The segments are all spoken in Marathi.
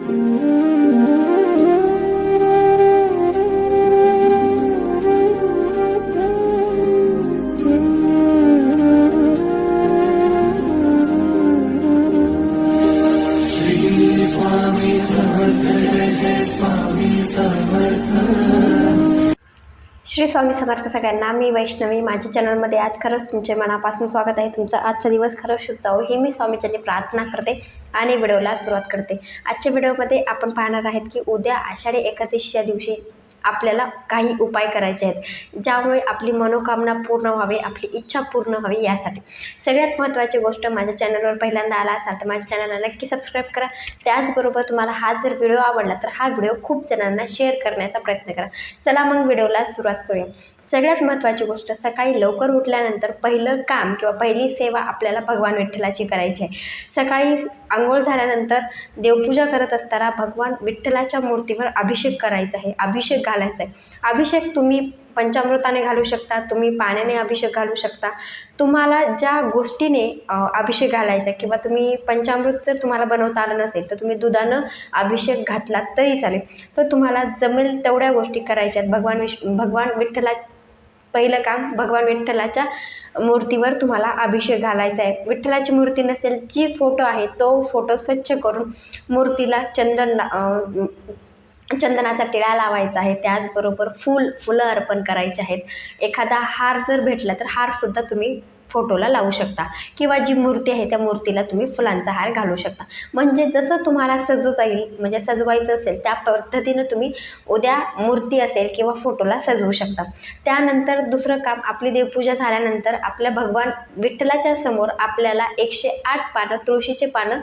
श्री स्वामी समर्थ सगळ्यांना. मी वैष्णवी. माझ्या चॅनलमध्ये आज खरंच तुमचे मनापासून स्वागत आहे. तुमचा आजचा दिवस खरंच शुभ जावो ही मी स्वामीचरणी प्रार्थना करते आणि व्हिडिओला सुरुवात करते. आजच्या व्हिडिओमध्ये आपण पाहणार आहेत की उद्या आषाढी एकादशीच्या दिवशी आपल्याला काही उपाय करायचे आहेत ज्यामुळे आपली मनोकामना पूर्ण व्हावी, आपली इच्छा पूर्ण व्हावी. यासाठी सगळ्यात महत्त्वाची गोष्ट, माझ्या चॅनलवर पहिल्यांदा आला असाल तर माझ्या चॅनलला नक्की सबस्क्राईब करा. त्याचबरोबर तुम्हाला हा जर व्हिडिओ आवडला तर हा व्हिडिओ खूप जणांना शेअर करण्याचा प्रयत्न करा. चला मग व्हिडिओला सुरुवात करूया. सगळ्यात महत्त्वाची गोष्ट, सकाळी लवकर उठल्यानंतर पहिलं काम किंवा पहिली सेवा आपल्याला भगवान विठ्ठलाची करायची आहे. सकाळी अंघोळ झाल्यानंतर देवपूजा करत असताना भगवान विठ्ठलाच्या मूर्तीवर अभिषेक करायचा आहे, अभिषेक घालायचा आहे. अभिषेक तुम्ही पंचामृताने घालू शकता, तुम्ही पाण्याने अभिषेक घालू शकता. तुम्हाला ज्या गोष्टीने अभिषेक घालायचा किंवा तुम्ही पंचामृत जर तुम्हाला बनवता आलं नसेल तर तुम्ही दुधानं अभिषेक घातलात तरी चालेल. तर तुम्हाला जमेल तेवढ्या गोष्टी करायच्या आहेत. भगवान विठ्ठला पहिलं काम, भगवान विठ्ठलाच्या मूर्तीवर तुम्हाला अभिषेक घालायचा आहे. विठ्ठलाची मूर्ती नसेल, जी फोटो आहे तो फोटो स्वच्छ करून मूर्तीला चंदनाचा टिळा लावायचा आहे. त्याचबरोबर फुलं अर्पण करायचे आहेत. एखादा हार जर भेटला तर हारसुद्धा तुम्ही फोटोला लावू शकता किंवा जी मूर्ती आहे त्या मूर्तीला तुम्ही फुलांचा हार घालू शकता. म्हणजे जसं तुम्हाला सजवता येईल, म्हणजे सजवायचं असेल त्या पद्धतीनं तुम्ही उद्या मूर्ती असेल किंवा फोटोला सजवू शकता. त्यानंतर दुसरं काम, आपली देवपूजा झाल्यानंतर आपल्या भगवान विठ्ठलाच्या समोर आपल्याला 108 पानं, तुळशीचे पानं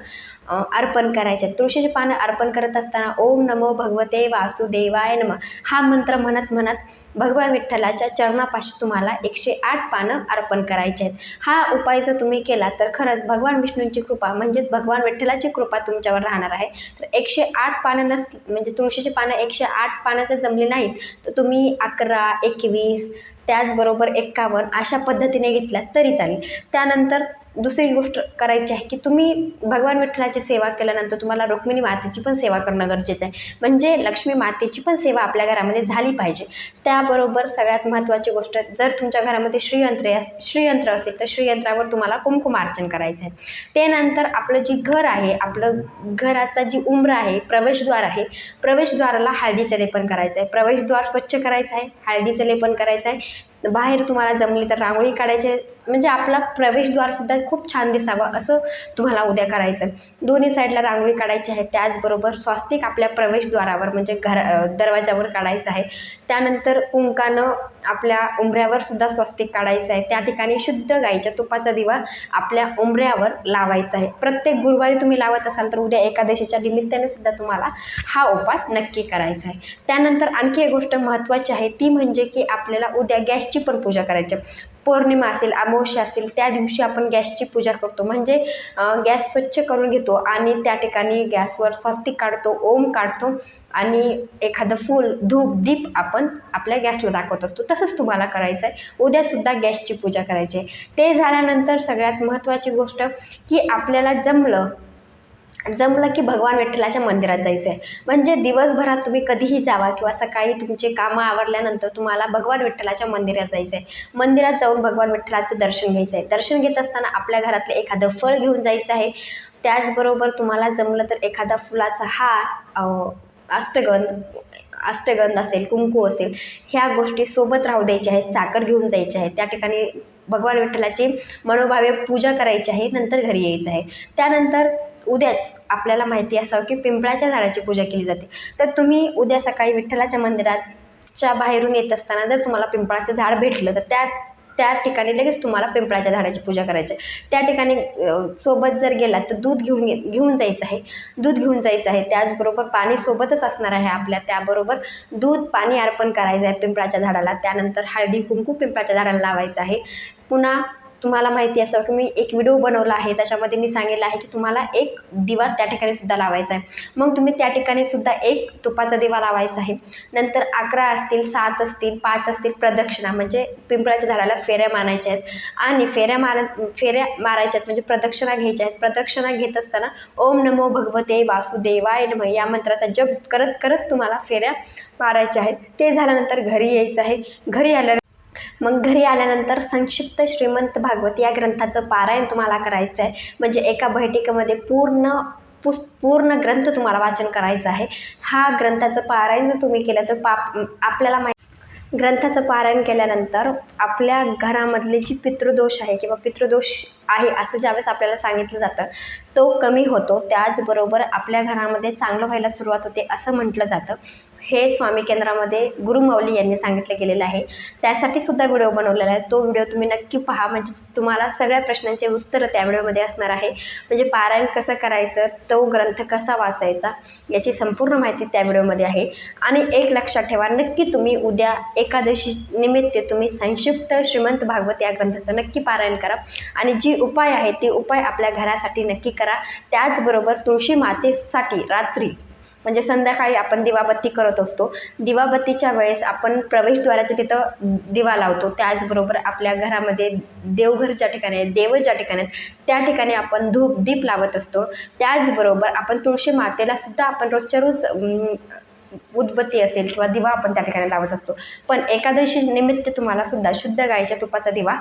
अर्पण करायचे. तुळशीचे पानं अर्पण करत असताना ओम नमो भगवते वासुदेवाय नमः हा मंत्र म्हणत म्हणत भगवान विठ्ठलाच्या चरणापाशी तुम्हाला 108 पानं अर्पण करायचे आहेत. हा उपाय जर तुम्ही केला तर खरंच भगवान विष्णूंची कृपा म्हणजेच भगवान विठ्ठलाची कृपा तुमच्यावर राहणार आहे. तर 108 पानं म्हणजे तुळशीची पानं 108 पानं जर जमली नाहीत तर तुम्ही 11, 21, त्याचबरोबर 51 अशा पद्धतीने घेतल्यात तरी चालेल. त्यानंतर दुसरी गोष्ट करायची आहे की तुम्ही भगवान विठ्ठलाची सेवा केल्यानंतर तुम्हाला रुक्मिणी मातेची पण सेवा करणं गरजेचं आहे. म्हणजे लक्ष्मी मातेची पण सेवा आपल्या घरामध्ये झाली पाहिजे. त्याबरोबर सगळ्यात महत्त्वाची गोष्ट, जर तुमच्या घरामध्ये श्रीयंत्र असेल तर श्रीयंत्रावर तुम्हाला कुंकुमार्चन करायचं आहे. त्यानंतर आपलं जी घर आहे, आपलं घराचा जी उंबरा आहे, प्रवेशद्वार आहे, प्रवेशद्वाराला हळदीचं लेपन करायचं आहे. प्रवेशद्वार स्वच्छ करायचं आहे, हळदीचं लेपन करायचं आहे. बाहेर तुम्हाला जमली तर रांगोळी काढायची आहे. म्हणजे आपला प्रवेशद्वारसुद्धा खूप छान दिसावं असं तुम्हाला उद्या करायचं आहे. दोन्ही साईडला रांगोळी काढायची आहे. त्याचबरोबर स्वास्तिक आपल्या प्रवेशद्वारावर म्हणजे दरवाजावर काढायचं आहे. त्यानंतर कुंकानं आपल्या उंबऱ्यावर सुद्धा स्वास्तिक काढायचं आहे. त्या ठिकाणी शुद्ध गाईच्या तुपाचा दिवा आपल्या उंबऱ्यावर लावायचा आहे. प्रत्येक गुरुवारी तुम्ही लावत असाल तर उद्या एकादशीच्या निमित्ताने सुद्धा तुम्हाला हा उपाय नक्की करायचा आहे. त्यानंतर आणखी एक गोष्ट महत्त्वाची आहे ती म्हणजे की आपल्याला उद्या गॅसची पण पूजा करायची. पौर्णिमा असेल, अमावस्या असेल, त्या दिवशी आपण गॅसची पूजा करतो. म्हणजे गॅस स्वच्छ करून घेतो आणि त्या ठिकाणी गॅसवर स्वस्तिक काढतो, ओम काढतो आणि एखादं फूल, धूप, दीप आपण आपल्या गॅसला दाखवत असतो. तसंच तुम्हाला करायचं आहे. उद्यासुद्धा गॅसची पूजा करायची आहे. ते झाल्यानंतर सगळ्यात महत्त्वाची गोष्ट की आपल्याला जमलं की भगवान विठ्ठलाच्या मंदिरात जायचं आहे. म्हणजे दिवसभरात तुम्ही कधीही जावा किंवा सकाळी तुमचे कामं आवरल्यानंतर तुम्हाला भगवान विठ्ठलाच्या मंदिरात जायचं आहे. मंदिरात जाऊन भगवान विठ्ठलाचं दर्शन घ्यायचं आहे. दर्शन घेत असताना आपल्या घरातलं एखादं फळ घेऊन जायचं आहे. त्याचबरोबर तुम्हाला जमलं तर एखादा फुलाचा हार, अष्टगंध असेल, कुंकू असेल, ह्या गोष्टी सोबत राहू द्यायच्या आहेत. साखर घेऊन जायची आहे. त्या ठिकाणी भगवान विठ्ठलाची मनोभावे पूजा करायची आहे. नंतर घरी यायचं आहे. त्यानंतर उद्याच आपल्याला माहिती असावं की पिंपळाच्या झाडाची पूजा केली जाते. तर तुम्ही उद्या सकाळी विठ्ठलाच्या मंदिराच्या बाहेरून येत असताना जर तुम्हाला पिंपळाचं झाड भेटलं तर त्या ठिकाणी लगेच तुम्हाला पिंपळाच्या झाडाची पूजा करायची आहे. त्या ठिकाणी सोबत जर गेलात तर दूध घेऊन जायचं आहे. दूध घेऊन जायचं आहे. त्याचबरोबर पाणी सोबतच असणार आहे आपल्या. त्याबरोबर दूध, पाणी अर्पण करायचं आहे पिंपळाच्या झाडाला. त्यानंतर हळदी कुंकू पिंपळाच्या झाडाला लावायचं आहे. पुन्हा तुम्हाला माहिती असेल की मी एक व्हिडिओ बनवला आहे, त्याच्यामध्ये मी सांगितलं आहे की तुम्हाला एक दिवा त्या ठिकाणी सुद्धा लावायचा आहे. मग तुम्ही त्या ठिकाणी सुद्धा एक तुपाचा दिवा लावायचा आहे. नंतर 11 असतील, 7 असतील, 5 असतील प्रदक्षिणा म्हणजे पिंपळाच्या झाडाला फेऱ्या मारायच्या आहेत आणि फेऱ्या मारायच्या आहेत म्हणजे प्रदक्षिणा घ्यायच्या आहेत. प्रदक्षिणा घेत असताना ओम नमो भगवते वासुदेवाय नमः या मंत्राचा जप करत करत तुम्हाला फेऱ्या मारायच्या आहेत. ते झाल्यानंतर घरी यायचं आहे. घरी आल्यानंतर संक्षिप्त श्रीमंत भागवत या ग्रंथाचं पारायण तुम्हाला करायचं आहे. म्हणजे एका बैठकीमध्ये पूर्ण ग्रंथ तुम्हाला वाचन करायचं आहे. हा ग्रंथाचं पारायण जर तुम्ही केलं तर आपल्याला ग्रंथाचं पारायण केल्यानंतर आपल्या घरामधले जी पितृदोष आहे किंवा पितृदोष आहे असं ज्यावेळेस आपल्याला सांगितलं जातं तो कमी होतो. त्याचबरोबर आपल्या घरामध्ये चांगलं व्हायला सुरुवात होते असं म्हटलं जातं. हे स्वामी केंद्रामध्ये गुरुमाऊली यांनी सांगितलं गेलेलं आहे. त्यासाठी सुद्धा व्हिडिओ बनवलेला आहे. तो व्हिडिओ तुम्ही नक्की पहा, म्हणजे तुम्हाला सगळ्या प्रश्नांचे उत्तरं त्या व्हिडिओमध्ये असणार आहे. म्हणजे पारायण कसं करायचं, तो ग्रंथ कसा वाचायचा याची संपूर्ण माहिती त्या व्हिडिओमध्ये आहे. आणि एक लक्षात ठेवा, नक्की तुम्ही उद्या एकादशी निमित्त तुम्ही संक्षिप्त श्रीमंत भागवत या ग्रंथाचं नक्की पारायण करा आणि जी उपाय आहे ते उपाय आपल्या घरासाठी नक्की करा. त्याचबरोबर तुळशी मातेसाठी रात्री म्हणजे संध्याकाळी आपण दिवाबत्ती करत असतो. दिवाबत्तीच्या वेळेस आपण प्रवेशद्वाराच्या तिथं दिवा लावतो. त्याचबरोबर आपल्या घरामध्ये देवघर ज्या ठिकाणी आहे, देव ज्या ठिकाणी आहेत त्या ठिकाणी आपण धूप दीप लावत असतो. त्याचबरोबर आपण तुळशी मातेला सुद्धा आपण रोजच्या रोज उदबत्ती असेल किंवा दिवा आपण त्या ठिकाणी लावत असतो. पण एकादशी निमित्त तुम्हाला सुद्धा शुद्ध गायीच्या तुपाचा दिवा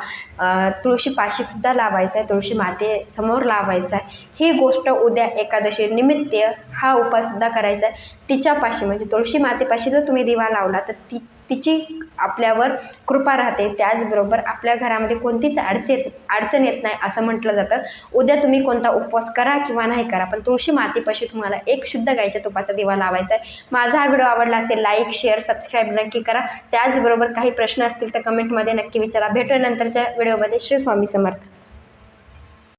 तुळशीपाशी सुद्धा लावायचा आहे, तुळशी माते समोर लावायचा आहे. ही गोष्ट उद्या एकादशी निमित्त हा उपाय सुद्धा करायचा आहे. तिच्यापाशी म्हणजे तुळशी मातेपाशी जर तुम्ही दिवा लावला तर तिची आपल्यावर कृपा राहते. त्याचबरोबर आपल्या घरामध्ये कोणतीच अडचण येत नाही असं म्हटलं जातं. उद्या तुम्ही कोणता उपवास करा किंवा नाही करा, पण तुळशी मातेपाशी तुम्हाला एक शुद्ध गायीच्या तुपाचा दिवा लावायचा आहे. माझा हा व्हिडिओ आवडला असेल लाईक शेअर सबस्क्राईब नक्की करा. त्याचबरोबर काही प्रश्न असतील तर कमेंटमध्ये नक्की विचारा. भेटूया नंतरच्या व्हिडिओमध्ये. श्री स्वामी समर्थ.